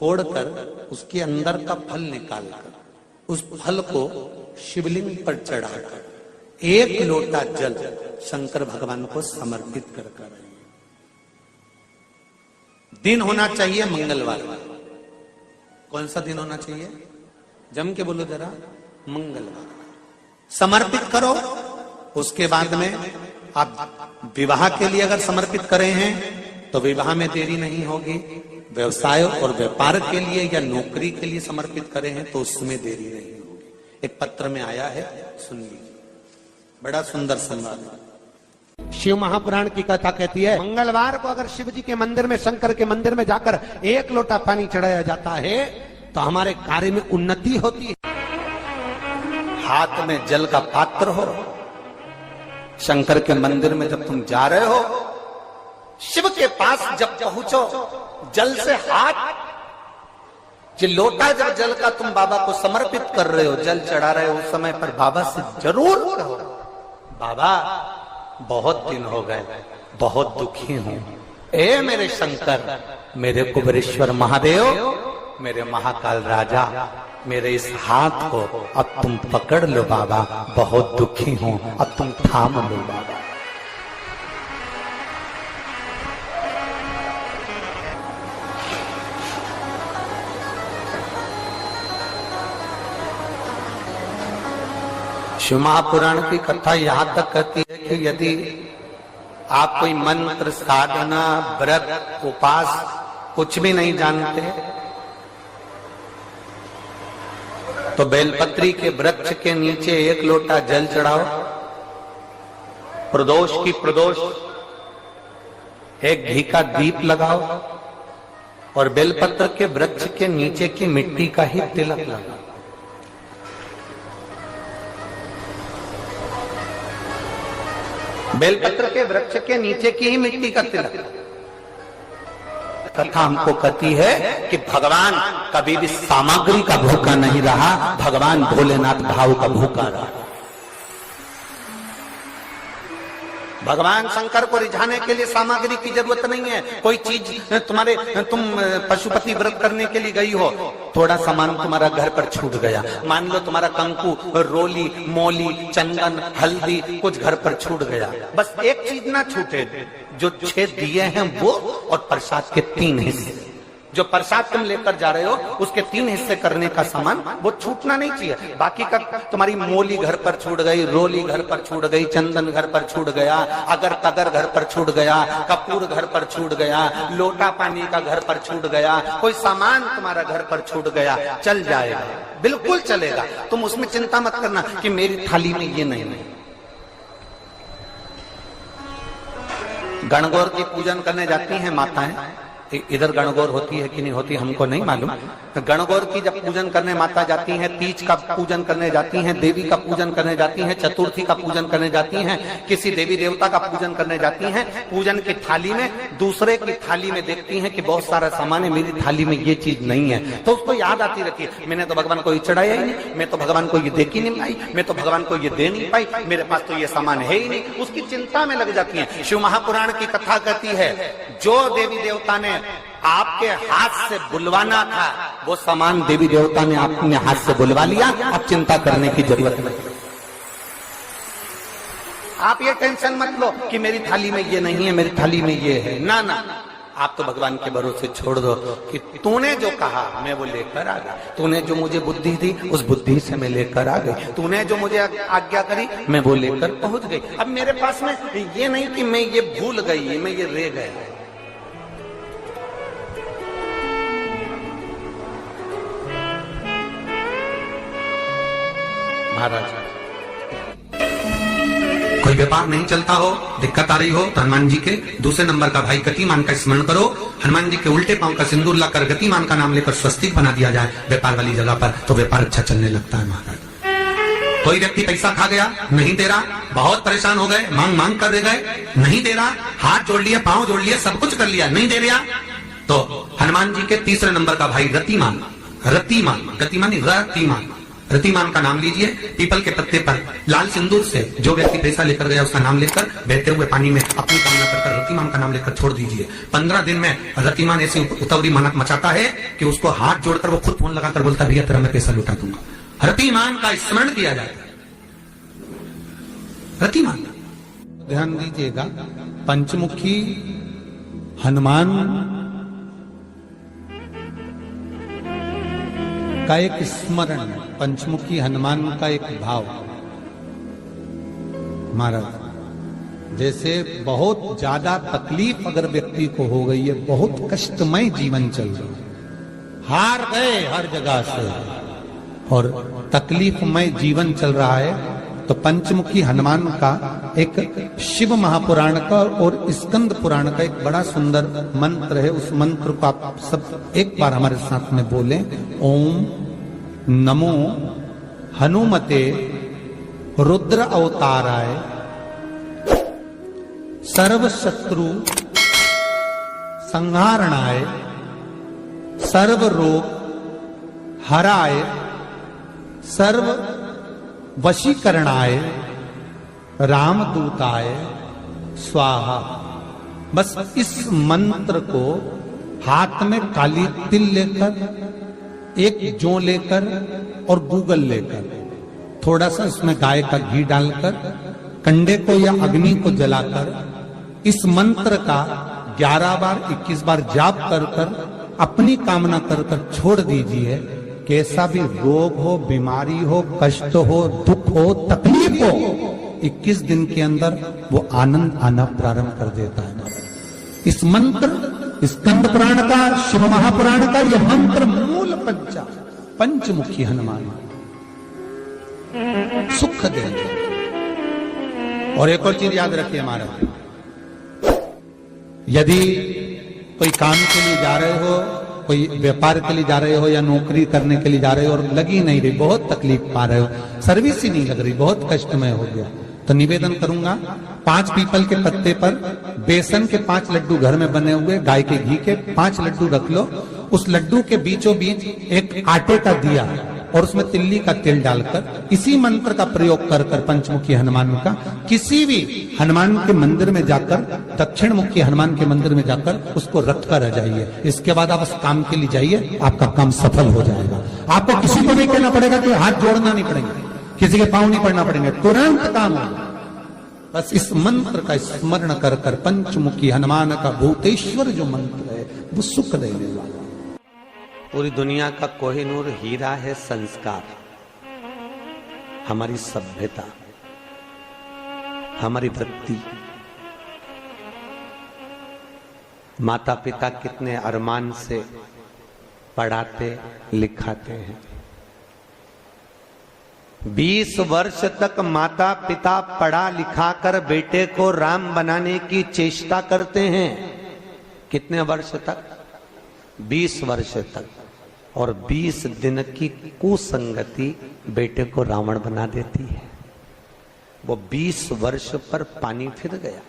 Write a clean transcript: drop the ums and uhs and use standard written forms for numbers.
फोड़कर उसके अंदर का फल निकालकर उस फल को शिवलिंग पर चढ़ाकर 1 लोटा जल शंकर भगवान को समर्पित कर दिन होना चाहिए मंगलवार। कौन सा दिन होना चाहिए? जम के बोलो जरा, मंगलवार। समर्पित करो। उसके बाद में आप विवाह के लिए अगर समर्पित करे हैं तो विवाह में देरी नहीं होगी। व्यवसाय और व्यापार के लिए या नौकरी के लिए समर्पित करे हैं तो उसमें देरी नहीं होगी। एक पत्र में आया है, सुन लीजिए, बड़ा सुंदर संवाद है। शिव महापुराण की कथा कहती है, मंगलवार को अगर शिव जी के मंदिर में, शंकर के मंदिर में जाकर 1 लोटा पानी चढ़ाया जाता है तो हमारे कार्य में उन्नति होती है। हाथ में जल का पात्र हो, शंकर के मंदिर में जब तुम जा रहे हो, शिव के पास जब पहुंचो, जल से हाथ, जो लोटा जब जल का तुम बाबा को समर्पित कर रहे हो, जल चढ़ा रहे हो, उस समय पर बाबा से जरूर कहो, बाबा बहुत दिन हो गए, बहुत दुखी हूं, ए मेरे शंकर, मेरे कुबेरेश्वर महादेव, मेरे महाकाल राजा, मेरे इस हाथ को अब तुम पकड़ लो बाबा, बहुत दुखी हूं, अब तुम थाम लो बाबा। शिव महापुराण की कथा यहां तक कहती है कि यदि आप कोई मंत्र, साधना, व्रत, उपास कुछ भी नहीं जानते तो बेलपत्री के वृक्ष के नीचे 1 लोटा जल चढ़ाओ, प्रदोष की प्रदोष 1 घी का दीप लगाओ और बेलपत्र के वृक्ष के नीचे की मिट्टी का ही तिलक लगाओ। बेलपत्र के वृक्ष के नीचे की ही मिट्टी का तिलक। कथा हमको कहती है कि भगवान कभी भी सामग्री का भूखा नहीं रहा, भगवान भोलेनाथ भाव का भूखा रहा। भगवान शंकर को रिझाने के लिए सामग्री की जरूरत नहीं है। कोई चीज तुम पशुपति व्रत करने के लिए गई हो, थोड़ा सामान तुम्हारा घर पर छूट गया, मान लो तुम्हारा कंकु, रोली, मोली, चंदन, हल्दी कुछ घर पर छूट गया, बस एक चीज ना छूटे, जो 6 दिए हैं वो और प्रसाद के 3 हिस्से। जो प्रसाद तुम लेकर जा रहे हो उसके 3 हिस्से करने का सामान वो छूटना नहीं चाहिए। बाकी का तुम्हारी मोली घर पर छूट गई, रोली घर पर छूट गई, चंदन घर पर छूट गया, अगर तगर घर पर छूट गया, कपूर घर पर छूट गया, लोटा पानी का घर पर छूट गया, कोई सामान तुम्हारा घर पर छूट गया, चल जाएगा, बिल्कुल चलेगा। तुम उसमें चिंता मत करना कि मेरी थाली में ये नहीं। गणगौर की पूजन करने जाती हैं माताएं, इधर गणगौर होती है कि नहीं होती हमको नहीं मालूम। तो गणगौर की जब पूजन करने माता जाती हैं, तीज का पूजन करने जाती हैं, देवी का पूजन करने जाती हैं, चतुर्थी का पूजन करने जाती हैं, किसी देवी देवता का पूजन करने जाती हैं, पूजन की थाली में दूसरे की थाली में देखती हैं कि बहुत सारा सामान है, मेरी थाली में ये चीज नहीं है, तो उसको याद आती रहती है, मैंने तो भगवान को ये चढ़ाया ही नहीं, मैं तो भगवान को ये देख ही नहीं पाई, मैं तो भगवान को ये दे नहीं पाई, मेरे पास तो ये सामान है ही नहीं, उसकी चिंता में लग जाती है। शिव महापुराण की कथा कहती है, जो देवी देवता ने आपके हाथ से बुलवाना था वो सामान देवी देवता ने अपने हाथ से बुलवा लिया, अब चिंता करने की जरूरत नहीं। आप ये टेंशन मत लो कि मेरी थाली में ये नहीं है, मेरी थाली में ये है, ना ना, आप तो भगवान के भरोसे छोड़ दो कि तूने जो कहा मैं वो लेकर आ गया, तूने जो मुझे बुद्धि दी उस बुद्धि से मैं लेकर आ गई, तूने जो मुझे आज्ञा करी मैं वो लेकर पहुंच गई। अब मेरे पास में ये नहीं कि मैं ये भूल गई, मैं ये रह गया। महाराज कोई व्यापार नहीं चलता हो, दिक्कत आ रही हो तो हनुमान जी के दूसरे नंबर का भाई गतिमान का स्मरण करो, हनुमान जी के उल्टे पांव का सिंदूर लाकर गतिमान का नाम लेकर स्वस्तिक बना दिया जाए व्यापार वाली जगह पर, तो व्यापार अच्छा चलने लगता है। महाराज कोई व्यक्ति पैसा खा गया, नहीं दे रहा, बहुत परेशान हो गए, मांग मांग कर दे गए, नहीं दे रहा, हाथ जोड़ लिया, पांव जोड़ लिया, सब कुछ कर लिया, नहीं दे रहा, तो हनुमान जी के तीसरे नंबर का भाई रतिमान, रतिमान, गतिमान रतिमान, रतिमान का नाम लीजिए, पीपल के पत्ते पर लाल सिंदूर से जो व्यक्ति पैसा लेकर गया उसका नाम लेकर बहते हुए पानी में अपनी कामना कर रतिमान का नाम लेकर छोड़ दीजिए। 15 दिन में रतिमान ऐसी उतावली मानक मचाता है कि उसको हाथ जोड़कर वो खुद फोन लगाकर बोलता भैया तेरा मैं पैसा लुटा दूंगा। रतिमान का स्मरण किया जाता है। रतिमान ध्यान दीजिएगा, पंचमुखी हनुमान का एक स्मरण, पंचमुखी हनुमान का एक भाव। महाराज जैसे बहुत ज्यादा तकलीफ अगर व्यक्ति को हो गई है, बहुत कष्टमय जीवन चल रहा है, हार गए हर जगह से और तकलीफमय जीवन चल रहा है, तो पंचमुखी हनुमान का एक शिव महापुराण का और स्कंद पुराण का एक बड़ा सुंदर मंत्र है। उस मंत्र को आप सब एक बार हमारे साथ में बोलें। ओम नमो हनुमते रुद्र अवताराय सर्व शत्रु संहारणाय सर्व रोग हराय सर्व वशीकरणाय रामदूताय स्वाहा। बस इस मंत्र को हाथ में काली तिल लेकर, एक जौ लेकर और गूगल लेकर, थोड़ा सा इसमें गाय का घी डालकर, कंडे को या अग्नि को जलाकर इस मंत्र का 11 बार 21 बार जाप कर कर अपनी कामना कर कर छोड़ दीजिए। कैसा भी रोग हो, बीमारी हो, कष्ट हो, दुख हो, तकलीफ हो, 21 दिन के अंदर वो आनंद आना प्रारंभ कर देता है। इस मंत्र स्कंद पुराण का, शिव महापुराण का यह मंत्र मूल पंचमुखी हनुमान सुख देंगे। और एक और चीज याद रखिए महाराज, यदि कोई काम के लिए जा रहे हो, कोई व्यापार के लिए जा रहे हो या नौकरी करने के लिए जा रहे हो और लगी नहीं रही, बहुत तकलीफ पा रहे हो, सर्विस ही नहीं लग रही, बहुत कष्टमय हो गया, तो निवेदन करूंगा 5 पीपल के पत्ते पर बेसन के 5 लड्डू घर में बने हुए, गाय के घी के 5 लड्डू रख लो। उस लड्डू के बीचों बीच एक आटे का दिया और उसमें तिल्ली का तेल डालकर इसी मंत्र का प्रयोग कर कर पंचमुखी हनुमान का किसी भी हनुमान के मंदिर में जाकर, दक्षिण मुखी हनुमान के मंदिर में जाकर उसको रख कर आ जाइए। इसके बाद आप उस काम के लिए जाइए, आपका काम सफल हो जाएगा। आपको किसी को नहीं कहना पड़ेगा कि हाथ जोड़ना नहीं पड़ेगा, किसी के पांव नहीं पड़ना पड़ेंगे, तुरंत काम होगा। बस इस मंत्र का स्मरण कर कर पंचमुखी हनुमान का भूतेश्वर जो मंत्र है वो सुख देने वाला। पूरी दुनिया का कोहिनूर हीरा है संस्कार, हमारी सभ्यता, हमारी वृत्ति। माता पिता कितने अरमान से पढ़ाते लिखाते हैं। 20 वर्ष तक माता पिता पढ़ा लिखा कर बेटे को राम बनाने की चेष्टा करते हैं। कितने वर्ष तक? 20 वर्ष तक। और 20 दिन की कुसंगति बेटे को रावण बना देती है। वो 20 वर्ष पर पानी फिर गया।